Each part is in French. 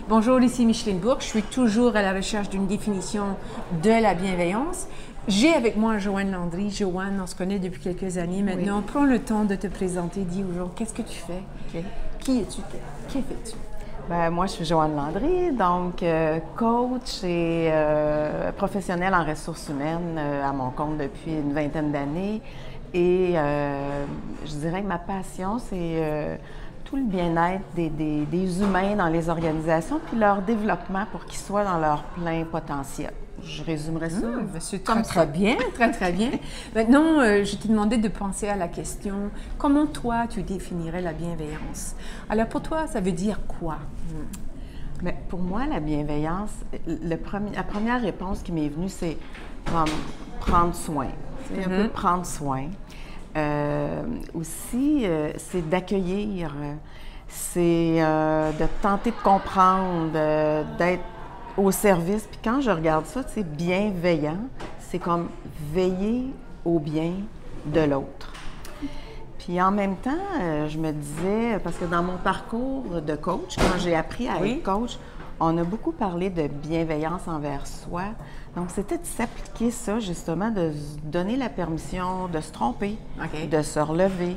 Bonjour, ici Micheline Bourque. Je suis toujours à la recherche d'une définition de la bienveillance. J'ai avec moi Joanne Landry. Joanne, on se connaît depuis quelques années maintenant. Oui. Prends le temps de te présenter. Dis aux gens, qu'est-ce que tu fais? Okay. Qui es-tu? Que fais-tu? Ben, moi, je suis Joanne Landry, donc coach et professionnelle en ressources humaines à mon compte depuis une vingtaine d'années. Et je dirais que ma passion, c'est tout le bien-être des humains dans les organisations, puis leur développement pour qu'ils soient dans leur plein potentiel. Je résumerais ça c'est très bien, très bien. Maintenant, je t'ai demandé de penser à la question, comment toi, tu définirais la bienveillance? Alors, pour toi, ça veut dire quoi? Mais pour moi, la bienveillance, la première réponse qui m'est venue, c'est prendre soin. C'est un peu prendre soin. Aussi, c'est d'accueillir, c'est de tenter de comprendre, d'être au service. Puis quand je regarde ça, c'est bienveillant, c'est comme veiller au bien de l'autre. Puis en même temps, je me disais, parce que dans mon parcours de coach, quand j'ai appris à être coach, on a beaucoup parlé de bienveillance envers soi. Donc, c'était de s'appliquer ça, justement, de se donner la permission de se tromper, de se relever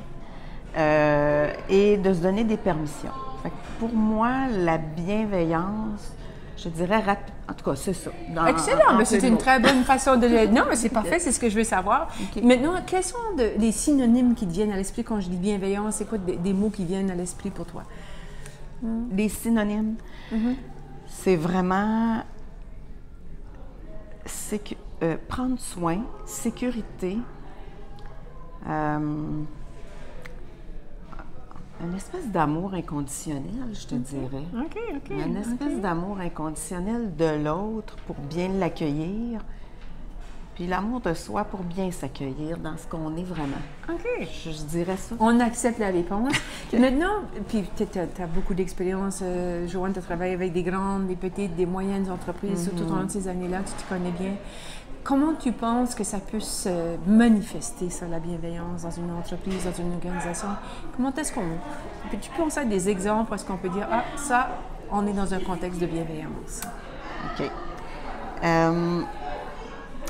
et de se donner des permissions. Fait que pour moi, la bienveillance, je dirais en tout cas, c'est ça. Excellent, mais c'est une très bonne façon de... Non, mais c'est parfait, c'est ce que je veux savoir. Maintenant, quels sont les synonymes qui te viennent à l'esprit quand je dis bienveillance? C'est quoi des mots qui viennent à l'esprit pour toi? Les synonymes, c'est vraiment prendre soin, sécurité, une espèce d'amour inconditionnel, je te dirais. Une espèce d'amour inconditionnel de l'autre pour bien l'accueillir, puis l'amour de soi pour bien s'accueillir dans ce qu'on est vraiment. Je dirais ça. On accepte la réponse. Maintenant, puis tu as beaucoup d'expérience, Joanne, tu as travaillé avec des grandes, des petites, des moyennes entreprises, surtout pendant ces années-là, tu te connais bien. Comment tu penses que ça peut se manifester, ça, la bienveillance dans une entreprise, dans une organisation? Comment est-ce qu'on... Tu peux penser à des exemples où est-ce qu'on peut dire, ah, ça, on est dans un contexte de bienveillance. OK.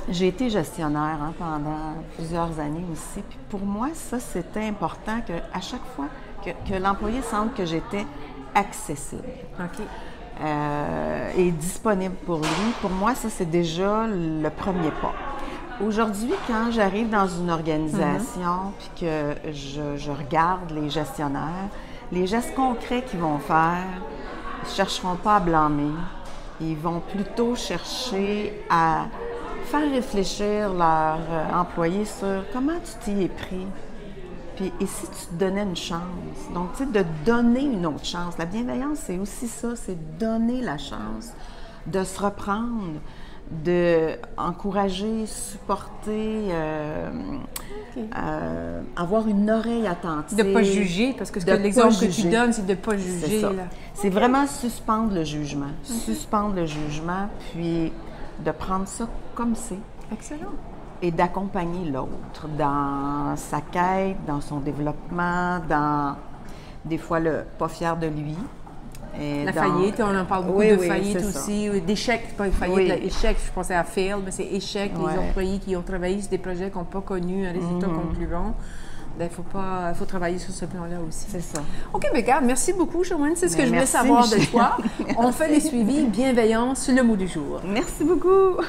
J'ai été gestionnaire pendant plusieurs années aussi. Puis pour moi, ça, c'était important qu'à chaque fois que l'employé sente que j'étais accessible. Et disponible pour lui. Pour moi, ça, c'est déjà le premier pas. Aujourd'hui, quand j'arrive dans une organisation puis que je regarde les gestionnaires, les gestes concrets qu'ils vont faire, ils ne chercheront pas à blâmer. Ils vont plutôt chercher à faire réfléchir leurs employés sur comment tu t'y es pris. Puis, et si tu te donnais une chance? Donc, tu sais, de donner une autre chance. La bienveillance, c'est aussi ça, c'est donner la chance de se reprendre, d'encourager, supporter, avoir une oreille attentive. De ne pas juger, parce que l'exemple que tu donnes, c'est de ne pas juger. C'est vraiment suspendre le jugement. Suspendre le jugement, puis de prendre ça comme c'est. Excellent. Et d'accompagner l'autre dans sa quête, dans son développement, dans des fois le pas fier de lui. Et la faillite, on en parle beaucoup de faillite aussi, d'échec, pas faillite, échec, je pensais à fail, mais c'est échec, les employés qui ont travaillé sur des projets qui n'ont pas connu un résultat concluant. Il faut travailler sur ce plan-là aussi. C'est ça. OK, mais regarde, merci beaucoup, Joanne. C'est ce que je voulais savoir de toi. On fait les suivis bienveillance, le mot du jour. Merci beaucoup.